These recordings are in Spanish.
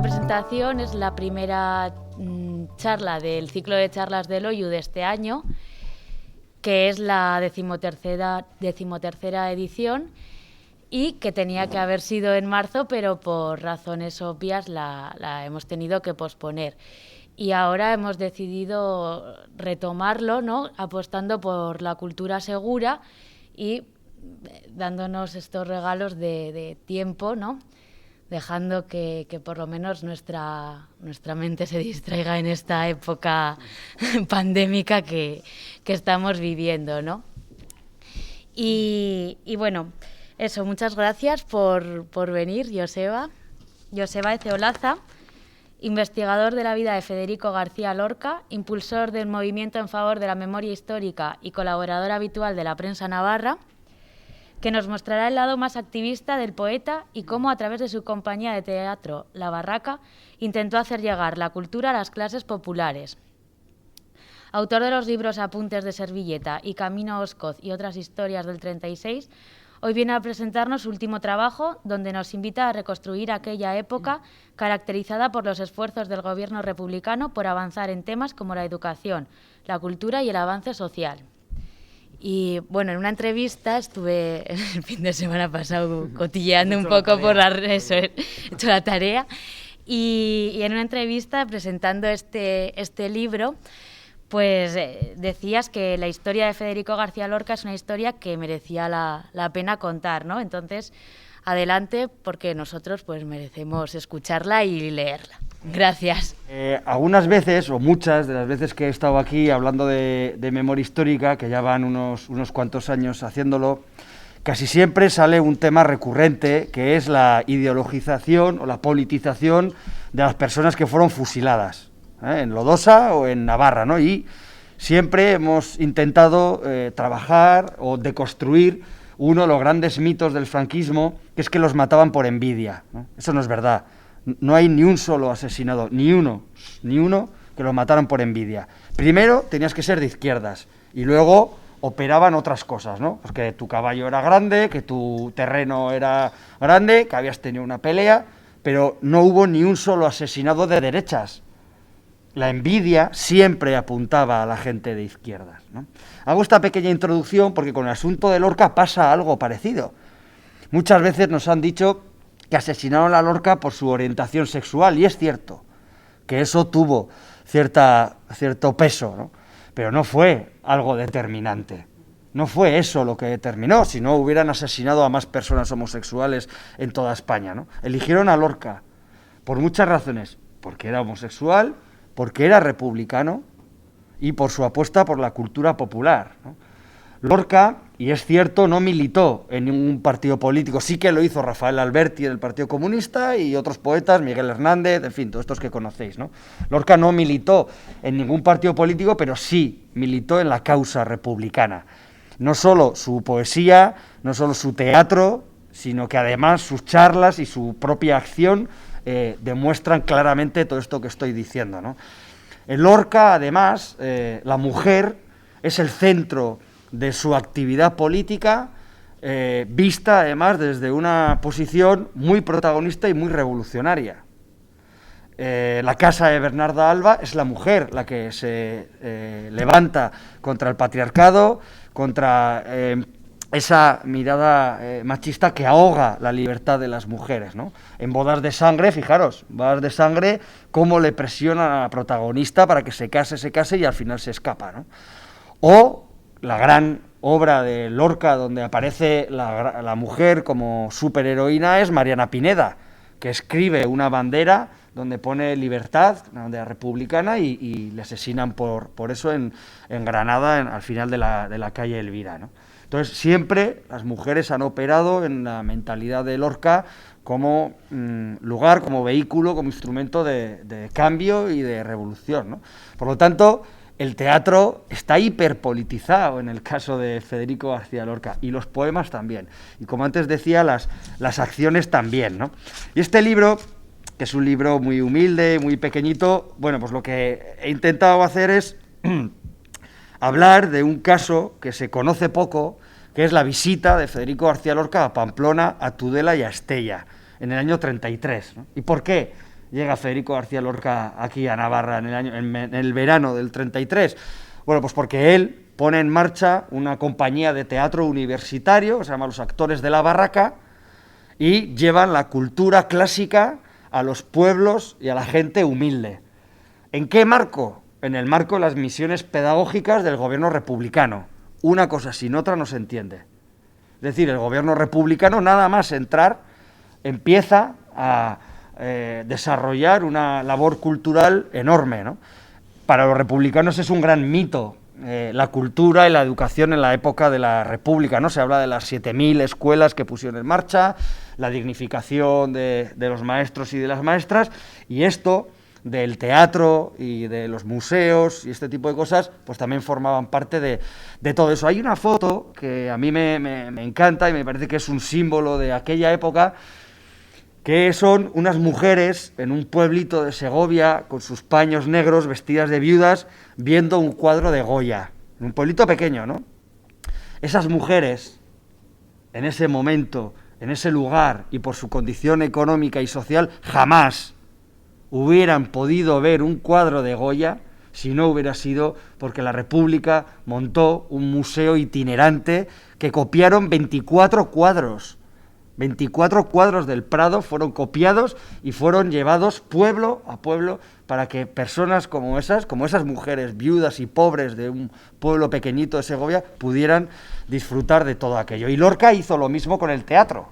Esta presentación es la primera charla del ciclo de charlas del OIU de este año, que es la decimotercera edición y que tenía que haber sido en marzo, pero por razones obvias la hemos tenido que posponer. Y ahora hemos decidido retomarlo, ¿no?, apostando por la cultura segura y dándonos estos regalos de tiempo, ¿no?, dejando que por lo menos nuestra mente se distraiga en esta época pandémica que estamos viviendo, ¿no? Y bueno, eso, muchas gracias por venir, Joseba Ezeolaza, investigador de la vida de Federico García Lorca, impulsor del movimiento en favor de la memoria histórica y colaborador habitual de la prensa navarra, que nos mostrará el lado más activista del poeta y cómo, a través de su compañía de teatro La Barraca, intentó hacer llegar la cultura a las clases populares. Autor de los libros Apuntes de Servilleta y Camino Oscoz y otras historias del 36, hoy viene a presentarnos su último trabajo, donde nos invita a reconstruir aquella época caracterizada por los esfuerzos del gobierno republicano por avanzar en temas como la educación, la cultura y el avance social. Y bueno, en una entrevista estuve el fin de semana pasado cotilleando un poco por eso, he hecho la tarea, y en una entrevista presentando este libro, pues decías que la historia de Federico García Lorca es una historia que merecía la pena contar, ¿no? Entonces, adelante, porque nosotros pues merecemos escucharla y leerla. Gracias. Algunas veces, o muchas de las veces que he estado aquí hablando de memoria histórica, que ya van unos cuantos años haciéndolo, casi siempre sale un tema recurrente, que es la ideologización o la politización de las personas que fueron fusiladas, en Lodosa o en Navarra, ¿no? Y siempre hemos intentado trabajar o deconstruir uno de los grandes mitos del franquismo, que es que los mataban por envidia, ¿no? Eso no es verdad. No hay ni un solo asesinado, ni uno que lo mataran por envidia. Primero tenías que ser de izquierdas y luego operaban otras cosas, ¿no? Pues que tu caballo era grande, que tu terreno era grande, que habías tenido una pelea, pero no hubo ni un solo asesinado de derechas. La envidia siempre apuntaba a la gente de izquierdas, ¿no? Hago esta pequeña introducción porque con el asunto de Lorca pasa algo parecido. Muchas veces nos han dicho que asesinaron a Lorca por su orientación sexual, y es cierto que eso tuvo cierto peso, ¿no? Pero no fue algo determinante, no fue eso lo que determinó, si no hubieran asesinado a más personas homosexuales en toda España, ¿no? Eligieron a Lorca por muchas razones, porque era homosexual, porque era republicano y por su apuesta por la cultura popular, ¿no? Lorca, y es cierto, no militó en ningún partido político, sí que lo hizo Rafael Alberti del Partido Comunista y otros poetas, Miguel Hernández, en fin, todos estos que conocéis, ¿no? Lorca no militó en ningún partido político, pero sí militó en la causa republicana. No solo su poesía, no solo su teatro, sino que además sus charlas y su propia acción demuestran claramente todo esto que estoy diciendo, ¿no? En Lorca, además, la mujer es el centro de su actividad política, vista además desde una posición muy protagonista y muy revolucionaria. La casa de Bernarda Alba es la mujer la que se levanta contra el patriarcado, contra esa mirada machista que ahoga la libertad de las mujeres, ¿no? En Bodas de Sangre, fijaros, Bodas de Sangre, cómo le presiona a la protagonista para que se case y al final se escapa, ¿no? O la gran obra de Lorca, donde aparece la mujer como superheroína, es Mariana Pineda, que escribe una bandera donde pone libertad, una bandera republicana, y le asesinan por eso en Granada, al final de la calle Elvira, ¿no? Entonces, siempre las mujeres han operado en la mentalidad de Lorca como lugar, como vehículo, como instrumento de cambio y de revolución, ¿no? Por lo tanto, el teatro está hiperpolitizado en el caso de Federico García Lorca, y los poemas también. Y como antes decía, las acciones también, ¿no? Y este libro, que es un libro muy humilde, muy pequeñito, bueno, pues lo que he intentado hacer es hablar de un caso que se conoce poco, que es la visita de Federico García Lorca a Pamplona, a Tudela y a Estella, en el año 33, ¿no? ¿Y por qué llega Federico García Lorca aquí a Navarra en el verano del 33? Bueno, pues porque él pone en marcha una compañía de teatro universitario, que se llama Los Actores de la Barraca, y llevan la cultura clásica a los pueblos y a la gente humilde. ¿En qué marco? En el marco de las misiones pedagógicas del gobierno republicano. Una cosa sin otra no se entiende. Es decir, el gobierno republicano, nada más entrar, empieza a desarrollar una labor cultural enorme, ¿no? Para los republicanos es un gran mito la cultura y la educación en la época de la República, ¿no? Se habla de las 7.000 escuelas que pusieron en marcha, la dignificación de los maestros y de las maestras, y esto del teatro y de los museos y este tipo de cosas, pues también formaban parte de todo eso. Hay una foto que a mí me encanta y me parece que es un símbolo de aquella época, que son unas mujeres en un pueblito de Segovia con sus paños negros, vestidas de viudas, viendo un cuadro de Goya, en un pueblito pequeño, ¿no? Esas mujeres, en ese momento, en ese lugar, y por su condición económica y social, jamás hubieran podido ver un cuadro de Goya si no hubiera sido porque la República montó un museo itinerante que copiaron 24 cuadros. 24 cuadros del Prado fueron copiados y fueron llevados pueblo a pueblo para que personas como esas mujeres viudas y pobres de un pueblo pequeñito de Segovia, pudieran disfrutar de todo aquello. Y Lorca hizo lo mismo con el teatro.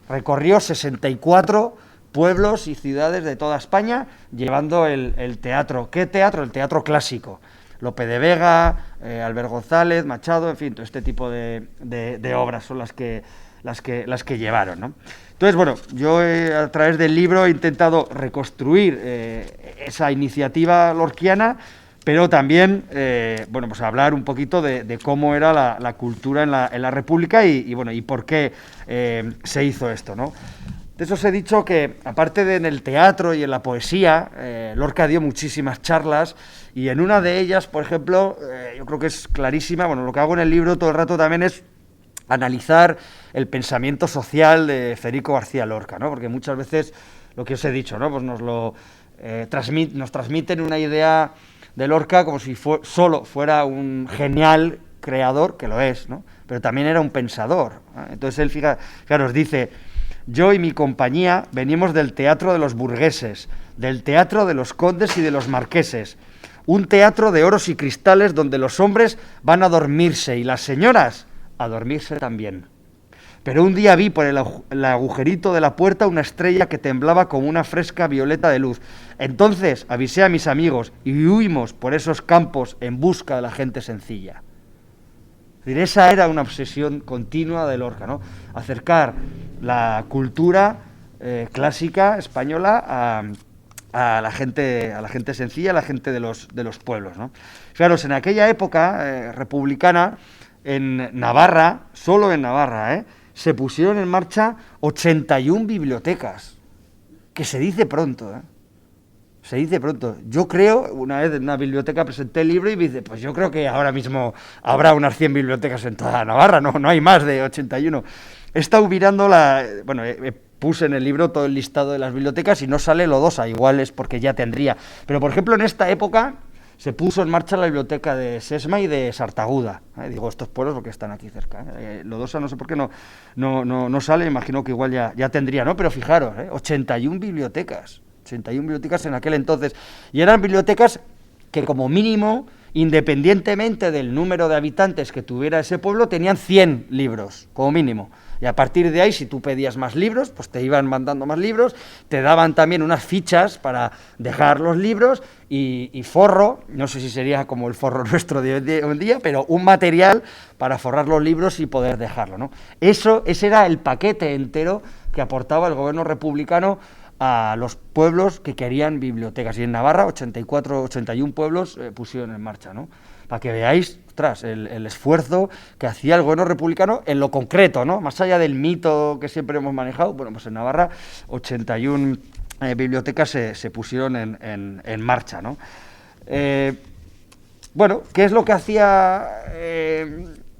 Recorrió 64 pueblos y ciudades de toda España llevando el teatro. ¿Qué teatro? El teatro clásico. Lope de Vega, Albert González, Machado, en fin, todo este tipo de obras son las que llevaron, ¿no? Entonces, bueno, yo a través del libro he intentado reconstruir esa iniciativa lorquiana, pero también, bueno, pues hablar un poquito de cómo era la cultura en la República y bueno, y por qué se hizo esto, ¿no? De eso os he dicho que, aparte de en el teatro y en la poesía, Lorca dio muchísimas charlas, y en una de ellas, por ejemplo, yo creo que es clarísima, bueno, lo que hago en el libro todo el rato también es analizar el pensamiento social de Federico García Lorca, ¿no? Porque muchas veces, lo que os he dicho, ¿no? Pues nos transmiten una idea de Lorca como si solo fuera un genial creador, que lo es, ¿no? Pero también era un pensador, ¿no? Entonces él, fijaros, dice: yo y mi compañía venimos del teatro de los burgueses, del teatro de los condes y de los marqueses, un teatro de oros y cristales donde los hombres van a dormirse y las señoras a dormirse también. Pero un día vi por el agujerito de la puerta una estrella que temblaba como una fresca violeta de luz. Entonces avisé a mis amigos y huimos por esos campos en busca de la gente sencilla. Es decir, esa era una obsesión continua de Lorca, ¿no? Acercar la cultura clásica española a la gente sencilla, a la gente de los pueblos, ¿no? Fijaros, en aquella época republicana, en Navarra, solo en Navarra, se pusieron en marcha 81 bibliotecas, que se dice pronto, se dice pronto. Yo creo, una vez en una biblioteca presenté el libro y me dice, pues yo creo que ahora mismo habrá unas 100 bibliotecas en toda Navarra, no hay más de 81. He estado mirando puse en el libro todo el listado de las bibliotecas y no sale Lodosa, igual es porque ya tendría. Pero, por ejemplo, en esta época se puso en marcha la biblioteca de Sesma y de Sartaguda. Digo estos pueblos porque están aquí cerca. Lodosa no sé por qué no sale, imagino que igual ya tendría, ¿no? Pero fijaros, 81 bibliotecas en aquel entonces. Y eran bibliotecas que, como mínimo, independientemente del número de habitantes que tuviera ese pueblo, tenían 100 libros, como mínimo. Y a partir de ahí, si tú pedías más libros, pues te iban mandando más libros, te daban también unas fichas para dejar los libros y forro, no sé si sería como el forro nuestro de hoy en día, pero un material para forrar los libros y poder dejarlo, ¿no? Ese era el paquete entero que aportaba el gobierno republicano a los pueblos que querían bibliotecas. Y en Navarra, 81 pueblos pusieron en marcha, ¿no? Para que veáis, ostras, el esfuerzo que hacía el gobierno republicano en lo concreto, ¿no? Más allá del mito que siempre hemos manejado, bueno, pues en Navarra 81 bibliotecas se pusieron en marcha, ¿no? Bueno, ¿qué es lo que hacía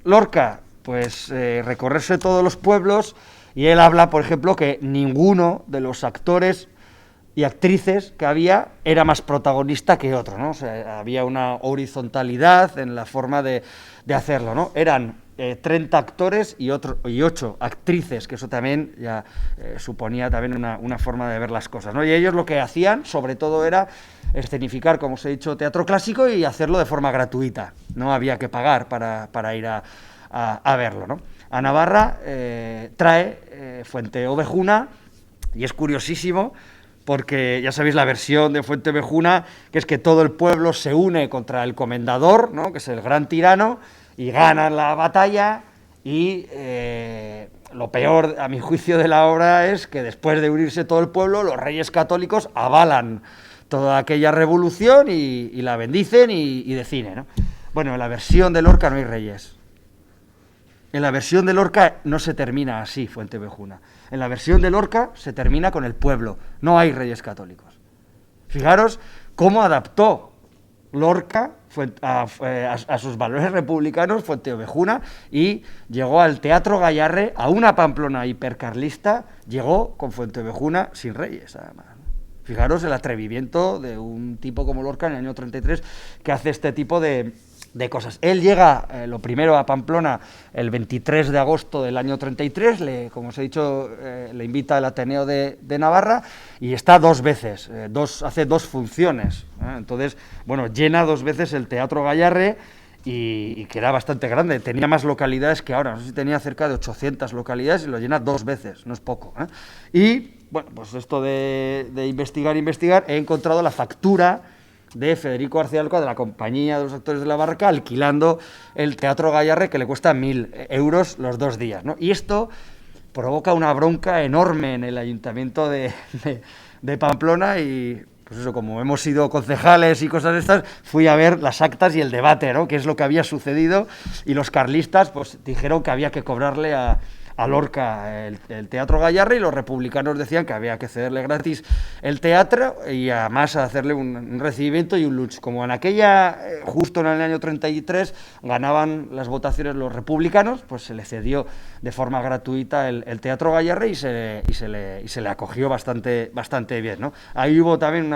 Lorca? Pues recorrerse todos los pueblos, y él habla, por ejemplo, que ninguno de los actores y actrices que había, era más protagonista que otro, ¿no? O sea, había una horizontalidad en la forma de hacerlo, ¿no? Eran 30 actores y 8 actrices, que eso también ya suponía también una forma de ver las cosas, ¿no? Y ellos lo que hacían, sobre todo, era escenificar, como os he dicho, teatro clásico y hacerlo de forma gratuita, no había que pagar para ir a verlo, ¿no? A Navarra trae Fuenteovejuna, y es curiosísimo, porque ya sabéis la versión de Fuenteovejuna, que es que todo el pueblo se une contra el comendador, ¿no? Que es el gran tirano, y ganan la batalla, y lo peor, a mi juicio, de la obra es que después de unirse todo el pueblo, los reyes católicos avalan toda aquella revolución y la bendicen y deciden, ¿no? Bueno, en la versión de Lorca no hay reyes. En la versión de Lorca no se termina así, Fuenteovejuna. En la versión de Lorca se termina con el pueblo, no hay reyes católicos. Fijaros cómo adaptó Lorca a sus valores republicanos Fuenteovejuna, y llegó al Teatro Gayarre, a una Pamplona hipercarlista, llegó con Fuenteovejuna sin reyes, además. Fijaros el atrevimiento de un tipo como Lorca en el año 33, que hace este tipo de cosas. Él llega, lo primero, a Pamplona el 23 de agosto del año 33, como os he dicho, le invita al Ateneo de Navarra, y está 2 veces, hace 2 funciones, ¿eh? Entonces, bueno, llena 2 veces el Teatro Gayarre, y que era bastante grande, tenía más localidades que ahora, no sé si tenía cerca de 800 localidades, y lo llena 2 veces, no es poco, ¿eh? Y, bueno, pues esto de investigar, he encontrado la factura de Federico García Lorca, de la Compañía de los Actores de la Barca, alquilando el Teatro Gayarre, que le cuesta 1.000 euros los 2 días, ¿no? Y esto provoca una bronca enorme en el Ayuntamiento de Pamplona, y pues eso, como hemos sido concejales y cosas de estas, fui a ver las actas y el debate, ¿no? Qué es lo que había sucedido, y los carlistas pues dijeron que había que cobrarle a Lorca el Teatro Gayarre, y los republicanos decían que había que cederle gratis el teatro y además hacerle un recibimiento y un lunch. Como en aquella, justo en el año 33, ganaban las votaciones los republicanos, pues se le cedió de forma gratuita el Teatro Gayarre, y se le acogió bastante bien, ¿no? Ahí hubo también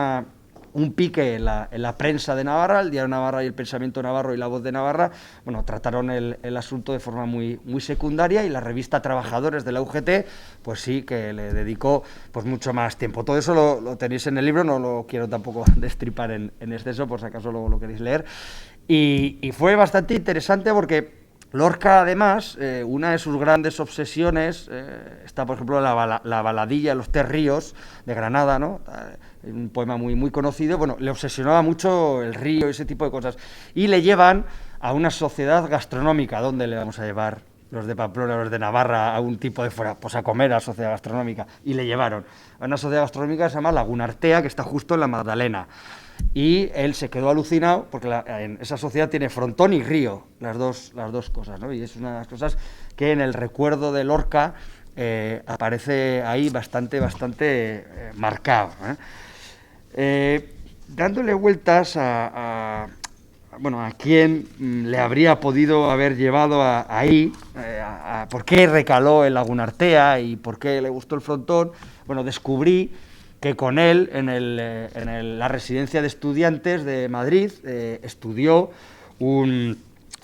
un pique en la prensa de Navarra, el Diario Navarra y el Pensamiento Navarro y La Voz de Navarra, bueno, trataron el asunto de forma muy secundaria, y la revista Trabajadores de la UGT, pues sí, que le dedicó pues mucho más tiempo. Todo eso lo tenéis en el libro, no lo quiero tampoco destripar en exceso, por si acaso lo queréis leer, y fue bastante interesante porque Lorca, además, una de sus grandes obsesiones, está, por ejemplo, la baladilla de los 3 ríos de Granada, ¿no? Un poema muy conocido. Bueno, le obsesionaba mucho el río y ese tipo de cosas. Y le llevan a una sociedad gastronómica. ¿Dónde le vamos a llevar los de Pamplona, los de Navarra, a un tipo de fuera? Pues a comer a la sociedad gastronómica. Y le llevaron a una sociedad gastronómica que se llama Laguna Artea, que está justo en la Magdalena. Y él se quedó alucinado porque en esa sociedad tiene frontón y río, las dos cosas, ¿no? Y es una de las cosas que en el recuerdo de Lorca aparece ahí bastante marcado, ¿eh? Dándole vueltas a quién le habría podido haber llevado ahí, por qué recaló en Laguna Artea y por qué le gustó el frontón. Bueno, descubrí que con él, en la residencia de estudiantes de Madrid, estudió un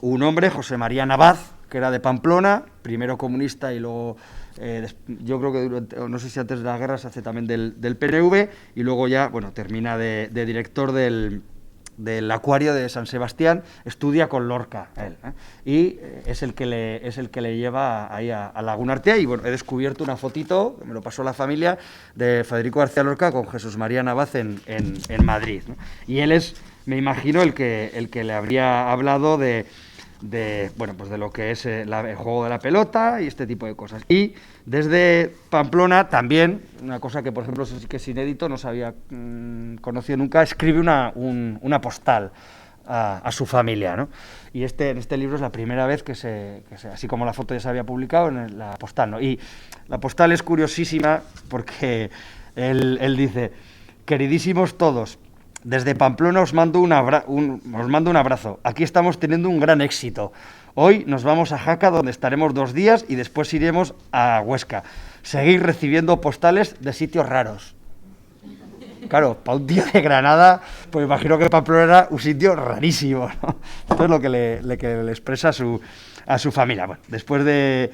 hombre, José María Navaz, que era de Pamplona, primero comunista y luego, yo creo que no sé si antes de la guerra se hace también del PNV, y luego ya, bueno, termina de director del Acuario de San Sebastián, estudia con Lorca él, y es el que le lleva ahí a Laguna Artea. Y bueno, he descubierto una fotito, que me lo pasó la familia, de Federico García Lorca con Jesús María Navaz en Madrid, ¿no? Y él es, me imagino, el que le habría hablado de lo que es el juego de la pelota y este tipo de cosas. Y desde Pamplona también, una cosa que por ejemplo sí que es inédito, no se había conocido nunca, escribe una postal a su familia, ¿no? Y en este libro es la primera vez que así como la foto ya se había publicado, en la postal, ¿no? Y la postal es curiosísima porque él dice: queridísimos todos, desde Pamplona os mando un abrazo. Aquí estamos teniendo un gran éxito. Hoy nos vamos a Jaca, donde estaremos 2 días, y después iremos a Huesca. Seguir recibiendo postales de sitios raros. Claro, para un tío de Granada, pues imagino que Pamplona era un sitio rarísimo, ¿no? Esto es lo que le expresa a su familia. Bueno, después de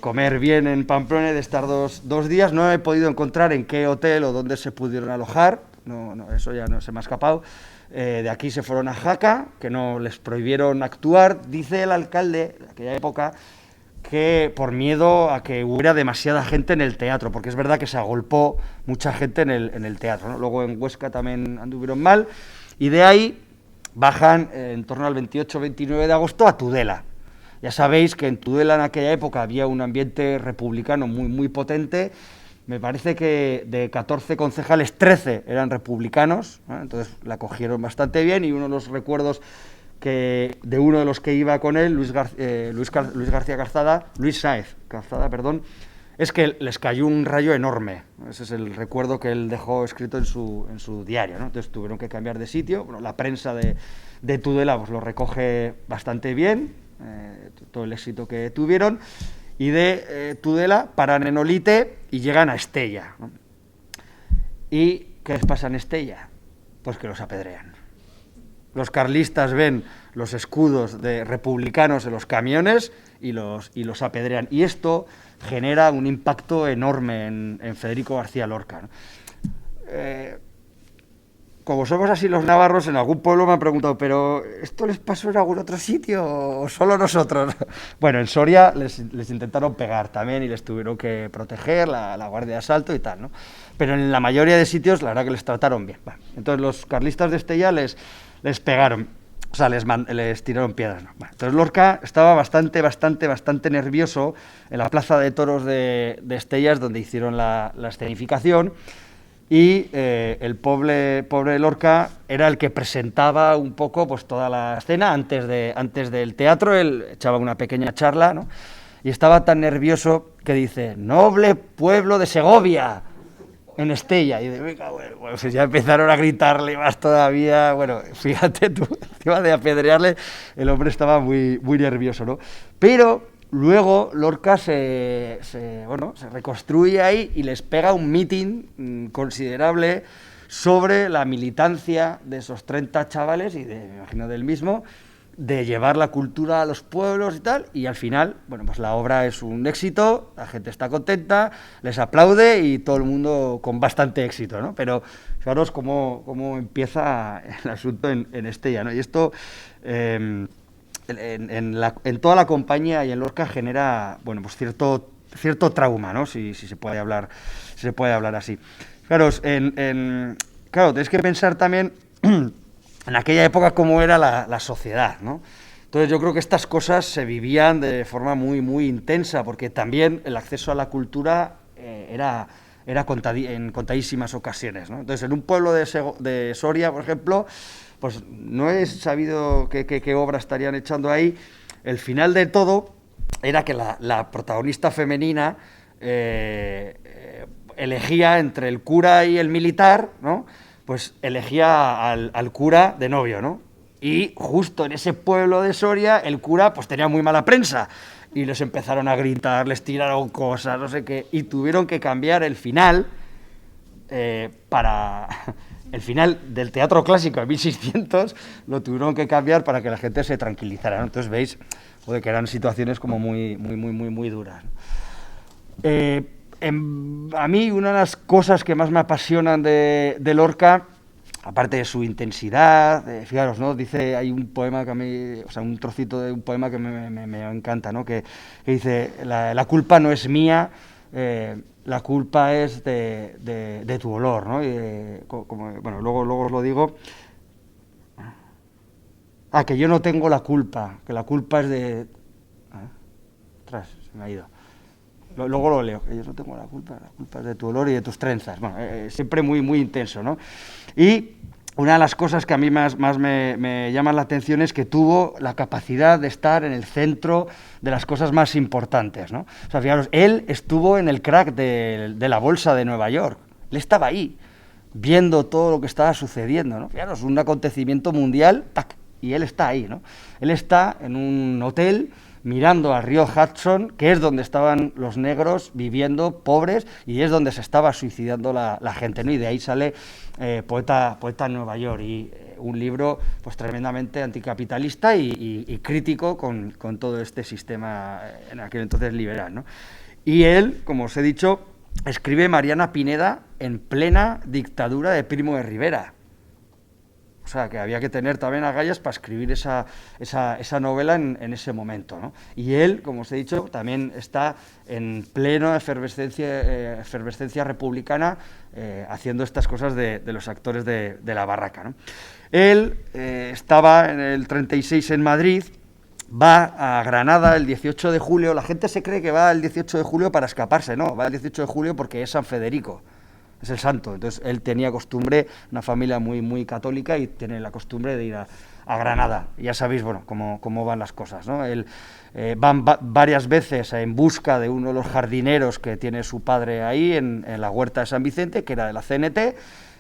comer bien en Pamplona y de estar dos días, no he podido encontrar en qué hotel o dónde se pudieron alojar, no, eso ya no se me ha escapado. De aquí se fueron a Jaca, que no les prohibieron actuar, dice el alcalde de aquella época, que por miedo a que hubiera demasiada gente en el teatro, porque es verdad que se agolpó mucha gente en el teatro, ¿no? Luego en Huesca también anduvieron mal, y de ahí bajan en torno al 28-29 de agosto a Tudela. Ya sabéis que en Tudela en aquella época había un ambiente republicano muy, muy potente. Me parece que de 14 concejales, 13 eran republicanos, ¿no? Entonces la cogieron bastante bien, y uno de los recuerdos de uno de los que iba con él, Luis Sáez Calzada, es que les cayó un rayo enorme. Ese es el recuerdo que él dejó escrito en su diario, ¿no? Entonces tuvieron que cambiar de sitio. Bueno, la prensa de Tudela pues lo recoge bastante bien, todo el éxito que tuvieron, y de Tudela paran en Olite y llegan a Estella, ¿no? ¿Y qué les pasa en Estella? Pues que los apedrean. Los carlistas ven los escudos de republicanos en los camiones y los apedrean. Y esto genera un impacto enorme en Federico García Lorca, ¿no? Como somos así los navarros, en algún pueblo me han preguntado, ¿pero esto les pasó en algún otro sitio o solo nosotros? Bueno, en Soria les intentaron pegar también y les tuvieron que proteger, la guardia de asalto y tal, ¿no? Pero en la mayoría de sitios, la verdad que les trataron bien. Bueno, entonces los carlistas de Estella les pegaron, o sea, les tiraron piedras, ¿no? Bueno, entonces Lorca estaba bastante nervioso en la plaza de toros de Estella, donde hicieron la escenificación. Y el pobre Lorca era el que presentaba un poco pues toda la escena antes del teatro. Él echaba una pequeña charla, ¿no? Y estaba tan nervioso que dice: noble pueblo de Segovia, en Estella. Y de venga, bueno, pues ya empezaron a gritarle más todavía. Bueno, fíjate tú, encima de apedrearle, el hombre estaba muy, muy nervioso, ¿no? Pero luego Lorca se reconstruye ahí y les pega un mitin considerable sobre la militancia de esos 30 chavales y me imagino del mismo, de llevar la cultura a los pueblos y tal, y al final, bueno, pues la obra es un éxito, la gente está contenta, les aplaude y todo el mundo con bastante éxito, ¿no? Pero fijaros cómo empieza el asunto en Estella, ¿no? Y esto en toda la compañía y en Lorca genera, bueno, pues cierto trauma, ¿no? Si se puede hablar así. Claro, claro, tenéis que pensar también en aquella época cómo era la sociedad, ¿no? Entonces yo creo que estas cosas se vivían de forma muy, muy intensa, porque también el acceso a la cultura era en contadísimas ocasiones, ¿no? Entonces en un pueblo de Soria, por ejemplo, pues no he sabido qué obra estarían echando ahí. El final de todo era que la protagonista femenina elegía entre el cura y el militar, ¿no? Pues elegía al cura de novio, ¿no? Y justo en ese pueblo de Soria, el cura pues tenía muy mala prensa, y les empezaron a gritar, les tiraron cosas, no sé qué, y tuvieron que cambiar el final para... El final del teatro clásico de 1600 lo tuvieron que cambiar para que la gente se tranquilizara, ¿no? Entonces veis, joder, que eran situaciones como muy duras, ¿no? A mí una de las cosas que más me apasionan de Lorca, aparte de su intensidad, fijaros, ¿no? Dice, hay un poema que a mí, o sea, un trocito de un poema que me encanta, ¿no? Que dice, la culpa no es mía, la culpa es de tu olor, ¿no? Bueno, luego os lo digo. Que yo no tengo la culpa, que la culpa es de... Atrás, se me ha ido. Luego lo leo, que yo no tengo la culpa es de tu olor y de tus trenzas. Bueno, siempre muy, muy intenso, ¿no? Y una de las cosas que a mí más me llaman la atención es que tuvo la capacidad de estar en el centro de las cosas más importantes, ¿no? O sea, fijaros, él estuvo en el crack de la bolsa de Nueva York, él estaba ahí, viendo todo lo que estaba sucediendo, ¿no? Fijaros, un acontecimiento mundial, ¡tac!, y él está ahí, ¿no? Él está en un hotel mirando al río Hudson, que es donde estaban los negros viviendo pobres y es donde se estaba suicidando la gente, ¿no? Y de ahí sale Poeta en Nueva York, y un libro pues tremendamente anticapitalista y crítico con todo este sistema en aquel entonces liberal, ¿no? Y él, como os he dicho, escribe Mariana Pineda en plena dictadura de Primo de Rivera. O sea, que había que tener también agallas para escribir esa novela en ese momento, ¿no? Y él, como os he dicho, también está en plena efervescencia republicana, haciendo estas cosas de los actores de la barraca, ¿no? Él estaba en el 36 en Madrid, va a Granada el 18 de julio, la gente se cree que va el 18 de julio para escaparse, no, va el 18 de julio porque es San Federico. Es el santo, entonces él tenía costumbre, una familia muy católica, y tiene la costumbre de ir a Granada. Ya sabéis, bueno, cómo van las cosas, ¿no? Él van varias veces en busca de uno de los jardineros que tiene su padre ahí en la huerta de San Vicente, que era de la CNT,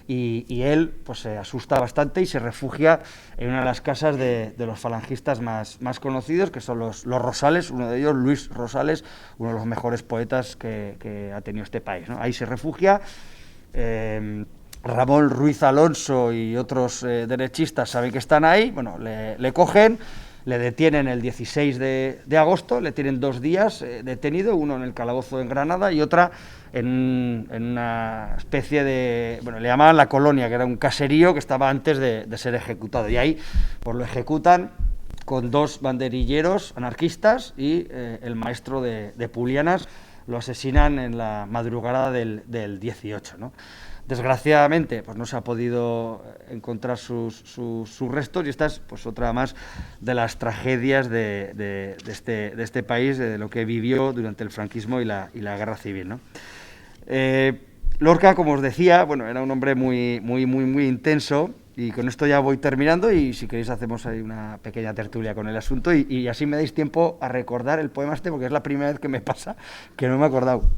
y él pues se asusta bastante y se refugia en una de las casas de los falangistas más conocidos, que son los Rosales, uno de ellos, Luis Rosales, uno de los mejores poetas que ha tenido este país, ¿no? Ahí se refugia. Ramón Ruiz Alonso y otros derechistas saben que están ahí, bueno, le cogen, le detienen el 16 de agosto, le tienen 2 días detenido, uno en el calabozo en Granada y otra en una especie de, bueno, le llamaban la colonia, que era un caserío que estaba antes de ser ejecutado, y ahí pues lo ejecutan con 2 banderilleros anarquistas y el maestro de Pulianas. Lo asesinan en la madrugada del 18, ¿no? Desgraciadamente, pues no se ha podido encontrar sus restos, y esta es pues otra más de las tragedias de este país, de lo que vivió durante el franquismo y la guerra civil, ¿no? Lorca, como os decía, bueno, era un hombre muy intenso, y con esto ya voy terminando, y si queréis hacemos ahí una pequeña tertulia con el asunto, y así me dais tiempo a recordar el poema este, porque es la primera vez que me pasa que no me he acordado.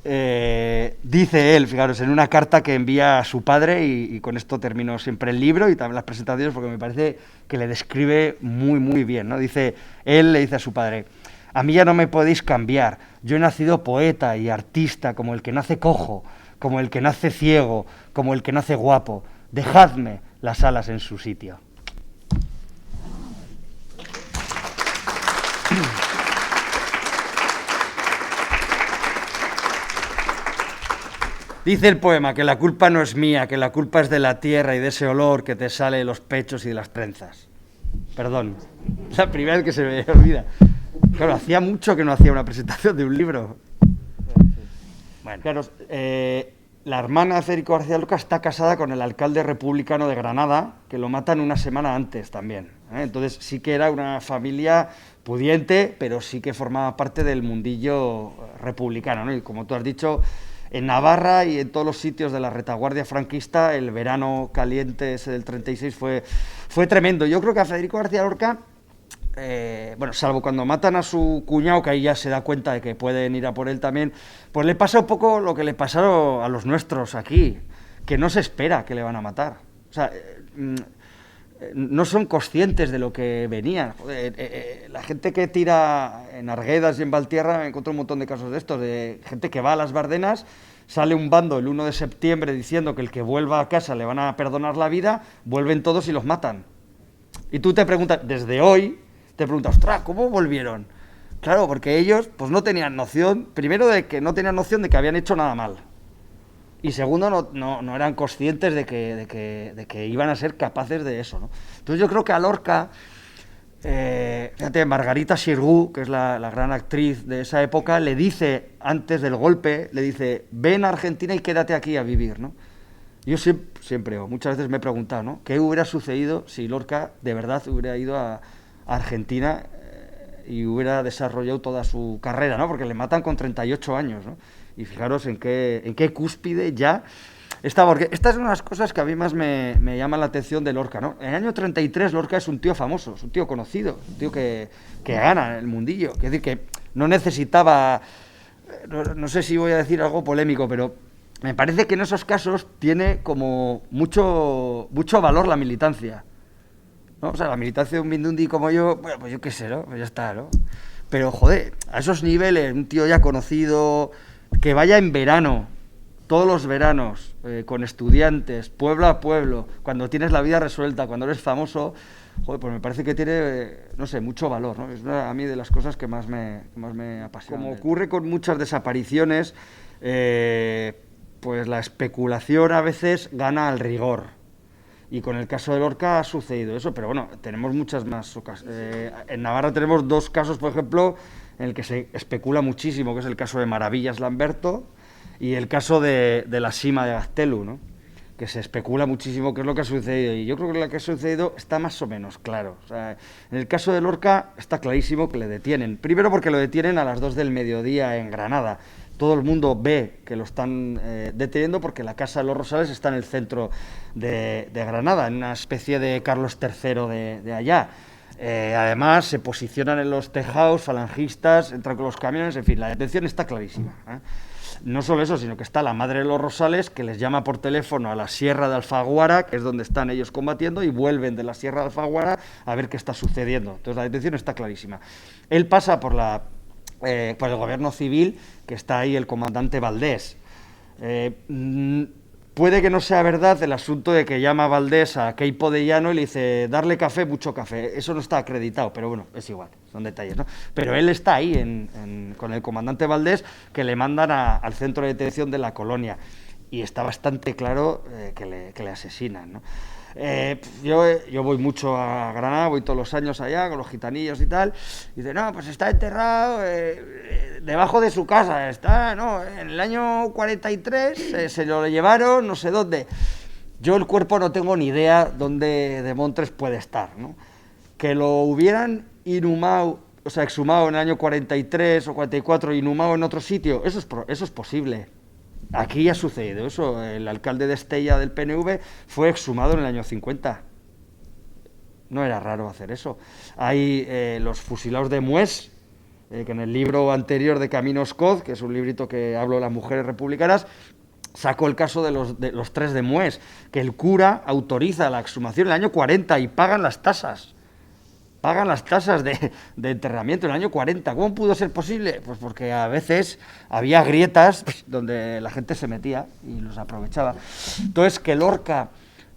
Dice él, fijaros, en una carta que envía a su padre, y con esto termino siempre el libro y también las presentaciones, porque me parece que le describe muy bien, ¿no? Dice, él le dice a su padre: a mí ya no me podéis cambiar, yo he nacido poeta y artista, como el que nace cojo, como el que nace ciego, como el que nace guapo. Dejadme las alas en su sitio. Dice el poema que la culpa no es mía, que la culpa es de la tierra y de ese olor que te sale de los pechos y de las trenzas. Perdón, es la primera vez que se me olvida. Claro, hacía mucho que no hacía una presentación de un libro. Bueno, claro, la hermana de Federico García Lorca está casada con el alcalde republicano de Granada, que lo matan una semana antes también, ¿eh? Entonces sí que era una familia pudiente, pero sí que formaba parte del mundillo republicano, ¿no? Y como tú has dicho, en Navarra y en todos los sitios de la retaguardia franquista, el verano caliente ese del 36 fue tremendo. Yo creo que a Federico García Lorca, bueno, salvo cuando matan a su cuñado, que ahí ya se da cuenta de que pueden ir a por él también, pues le pasa un poco lo que le pasaron a los nuestros aquí, que no se espera que le van a matar. O sea, no son conscientes de lo que venía. La gente que tira en Arguedas y en Valtierra, me encontré un montón de casos de estos, de gente que va a las Bardenas, sale un bando el 1 de septiembre diciendo que el que vuelva a casa le van a perdonar la vida, vuelven todos y los matan. Y tú te preguntas, desde hoy, te preguntas, ostras, ¿cómo volvieron? Claro, porque ellos pues no tenían noción, primero de que no tenían noción de que habían hecho nada mal, y segundo, no eran conscientes de que iban a ser capaces de eso, ¿no? Entonces yo creo que a Lorca, fíjate, Margarita Xirgu, que es la gran actriz de esa época, le dice, antes del golpe, le dice, ven a Argentina y quédate aquí a vivir, ¿no? Yo siempre, o muchas veces me he preguntado, ¿no?, ¿qué hubiera sucedido si Lorca de verdad hubiera ido a Argentina y hubiera desarrollado toda su carrera, ¿no? Porque le matan con 38 años, ¿no? Y fijaros en qué cúspide ya estaba. Porque esta es una de las cosas que a mí más me llama la atención de Lorca, ¿no? En el año 33 Lorca es un tío famoso, es un tío conocido, un tío que gana en el mundillo. Es decir, que no necesitaba, no sé si voy a decir algo polémico, pero me parece que en esos casos tiene como mucho valor la militancia. ¿no? O sea, la militancia de un Mindundi como yo, bueno, pues yo qué sé, ¿no? Pues ya está, ¿no? Pero, joder, a esos niveles, un tío ya conocido, que vaya en verano, todos los veranos, con estudiantes, pueblo a pueblo, cuando tienes la vida resuelta, cuando eres famoso, joder, pues me parece que tiene, no sé, mucho valor, ¿no? Es una, a mí de las cosas que más me apasiona. Como ocurre con muchas desapariciones, pues la especulación a veces gana al rigor. Y con el caso de Lorca ha sucedido eso, pero bueno, tenemos muchas más ocasiones. En Navarra tenemos 2 casos, por ejemplo, en el que se especula muchísimo, que es el caso de Maravillas Lamberto y el caso de la Sima de Gaztelu, ¿no? Que se especula muchísimo qué es lo que ha sucedido, y yo creo que lo que ha sucedido está más o menos claro. O sea, en el caso de Lorca está clarísimo que le detienen, primero porque lo detienen a las 2 del mediodía en Granada. Todo el mundo ve que lo están deteniendo porque la Casa de los Rosales está en el centro de Granada, en una especie de Carlos III de allá. Además, se posicionan en los tejados falangistas, entran con los camiones, en fin, la detención está clarísima, ¿eh? No solo eso, sino que está la Madre de los Rosales, que les llama por teléfono a la Sierra de Alfaguara, que es donde están ellos combatiendo, y vuelven de la Sierra de Alfaguara a ver qué está sucediendo. Entonces la detención está clarísima. Él pasa por el gobierno civil, que está ahí el comandante Valdés. Puede que no sea verdad el asunto de que llama Valdés a Queipo de Llano y le dice darle café, mucho café. Eso no está acreditado, pero bueno, es igual, son detalles, ¿no? Pero él está ahí con el comandante Valdés, que le mandan al centro de detención de la Colonia, y está bastante claro que le asesinan, ¿no? Yo voy mucho a Granada, voy todos los años allá con los gitanillos y tal, y dice, no, pues está enterrado debajo de su casa, está, no, en el año 43 se lo llevaron no sé dónde. Yo el cuerpo no tengo ni idea dónde de Montres puede estar, ¿no? Que lo hubieran inhumado, o sea, exhumado en el año 43 o 44, inhumado en otro sitio, eso es posible. Aquí ha sucedido eso, el alcalde de Estella del PNV fue exhumado en el año 50. No era raro hacer eso. Hay los fusilados de Mués, que en el libro anterior de Caminos Coz, que es un librito que hablo de las mujeres republicanas, sacó el caso de los 3 de Mués, que el cura autoriza la exhumación en el año 40 y pagan las tasas. Pagan las tasas de enterramiento en el año 40. ¿Cómo pudo ser posible? Pues porque a veces había grietas donde la gente se metía y los aprovechaba. Entonces, que Lorca,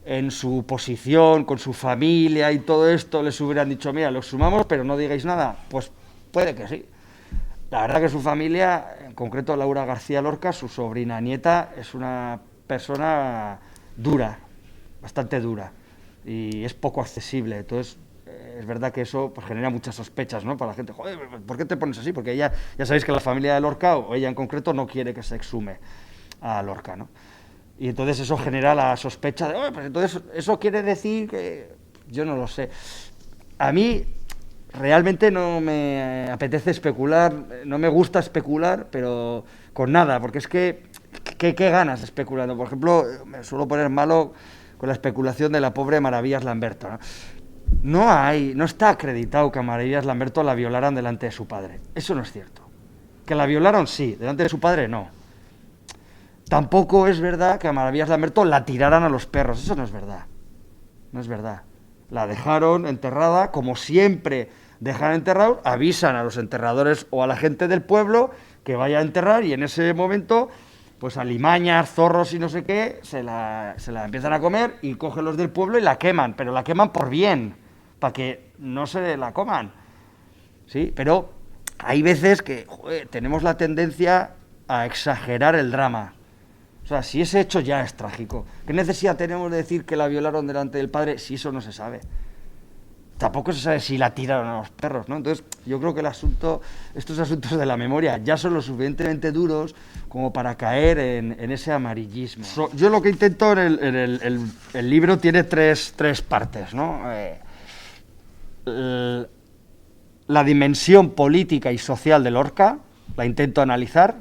en su posición, con su familia y todo esto, les hubieran dicho, mira, lo exhumamos, pero no digáis nada, pues puede que sí. La verdad que su familia, en concreto Laura García Lorca, su sobrina nieta, es una persona dura, bastante dura, y es poco accesible. Entonces, es verdad que eso pues, genera muchas sospechas, ¿no? Para la gente, joder, ¿por qué te pones así? Porque ella, ya sabéis que la familia de Lorca, o ella en concreto, no quiere que se exhume a Lorca, ¿no? Y entonces eso genera la sospecha de, pues entonces eso quiere decir que... Yo no lo sé. A mí realmente no me apetece especular, no me gusta especular, pero con nada, porque es que, ¿qué ganas especulando? Por ejemplo, me suelo poner malo con la especulación de la pobre Maravillas Lamberto, ¿no? No está acreditado que a Maravillas Lamberto la violaran delante de su padre. Eso no es cierto. Que la violaron, sí, delante de su padre, no. Tampoco es verdad que a Maravillas Lamberto la tiraran a los perros. Eso no es verdad. No es verdad. La dejaron enterrada, como siempre dejan enterrado, avisan a los enterradores o a la gente del pueblo que vaya a enterrar, y en ese momento, pues alimañas, zorros y no sé qué, se la empiezan a comer y cogen los del pueblo y la queman, pero la queman por bien, para que no se la coman, ¿sí? Pero hay veces que, joder, tenemos la tendencia a exagerar el drama. O sea, si ese hecho ya es trágico, ¿qué necesidad tenemos de decir que la violaron delante del padre si eso no se sabe? Tampoco se sabe si la tiraron a los perros, ¿no? Entonces, yo creo que estos asuntos de la memoria ya son lo suficientemente duros como para caer en ese amarillismo. Yo lo que intento en el libro tiene tres partes, ¿no? La dimensión política y social de Lorca, la intento analizar,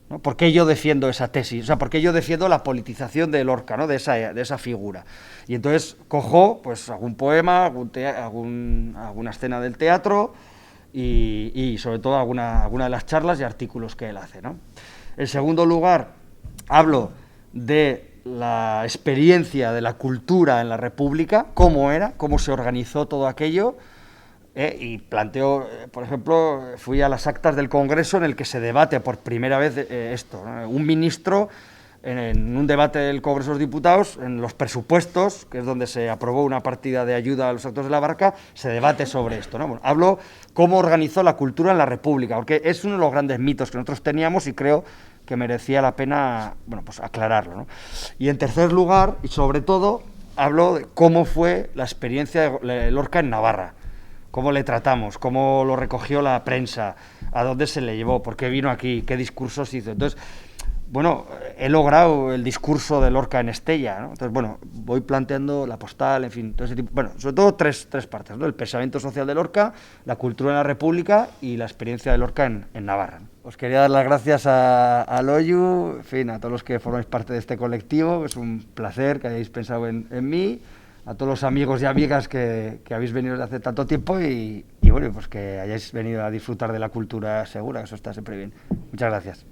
¿no? ¿Por qué yo defiendo esa tesis? O sea, ¿por qué yo defiendo la politización de Lorca, ¿no? de esa figura? Y entonces cojo pues algún poema, alguna escena del teatro y sobre todo alguna de las charlas y artículos que él hace, ¿no? En segundo lugar, hablo de la experiencia de la cultura en la República, cómo era, cómo se organizó todo aquello, y planteo, por ejemplo, fui a las actas del Congreso en el que se debate por primera vez esto, ¿no? Un ministro en un debate del Congreso de los Diputados, en los presupuestos, que es donde se aprobó una partida de ayuda a los actores de la Barca, se debate sobre esto, ¿no? Bueno, hablo cómo organizó la cultura en la República, porque es uno de los grandes mitos que nosotros teníamos y creo que merecía la pena, bueno, pues aclararlo, ¿no? Y en tercer lugar, y sobre todo, hablo de cómo fue la experiencia de Lorca en Navarra, cómo le tratamos, cómo lo recogió la prensa, a dónde se le llevó, por qué vino aquí, qué discursos hizo. Entonces, bueno, he logrado el discurso de Lorca en Estella, ¿no? Entonces, bueno, voy planteando la postal, en fin, todo ese tipo, bueno, sobre todo tres partes, ¿no? El pensamiento social de Lorca, la cultura en la República y la experiencia de Lorca en Navarra, ¿no? Os quería dar las gracias a Loyu, en fin, a todos los que formáis parte de este colectivo, es un placer que hayáis pensado en mí, a todos los amigos y amigas que habéis venido desde hace tanto tiempo y bueno, pues que hayáis venido a disfrutar de la cultura segura, que eso está siempre bien. Muchas gracias.